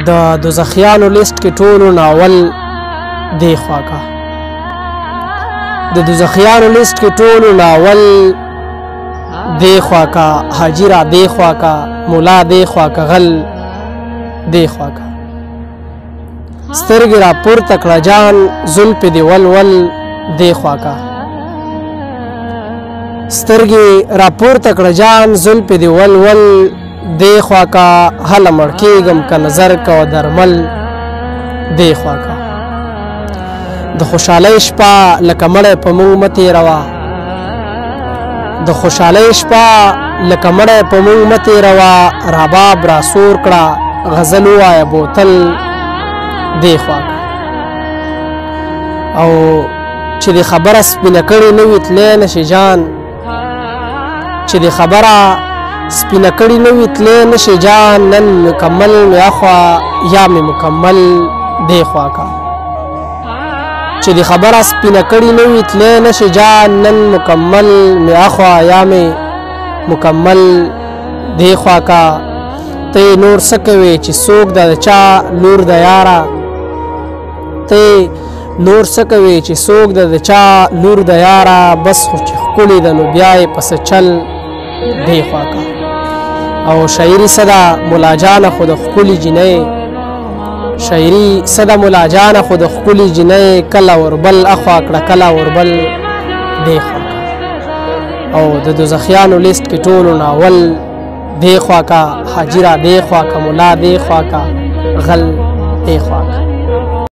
د دوزخیانو لیست کې ټولو ناول دی خوا کا د دوزخیانو لیست کې ټولو ناول دی خوا کا حاجی را دی خوا کا مولا دی خوا کا غل دی خوا کا سترګې را پورته کړه جان زلفې دې ولول دی خوا کا سترګې را پورته کړه جان زلفې دې ولول دی خوا کا هله مړ کېږم که نظر کوه درمل دی خوا کا د خوشحالۍ شپه لکه مړی په موږ مه تېروه د خوشحالۍ شپه لکه مړی په موږ مه تېروه رباب را سور کړه غزل ووایه بوتل دی خوا کا او چې دې خبره سپینه کړې نه وي تلی نشي جان چې دې خبره سپینه کړې نه وي تلی نشي جان نن مکمل مې اخوا یا مې مکمل دی خوا کا چې دې خبره سپینه کړې نه وي تلی نشي جان نن مکمل مې اخوا یا مې مکمل دی خوا کا ته نور څه کوې چې څوک د چا لور د یاره ته نور څه کوې چې څوک د چا لور د یاره بس خو چې ښکلې ده نو بیا یې پسې چل دی خوا کا او شاعري څه ده ملا جانه خو د ښکلې جینۍ شاعري څه ده ملا جانه خو د ښکلې جینۍ کله وربل اخوا کړه کله وربل دی خوا کا او د دوزخیانو لیست کې ټولو ناول دی خوا کا حاجی را دی خوا کا مولا دی خوا کا غل دی خوا کا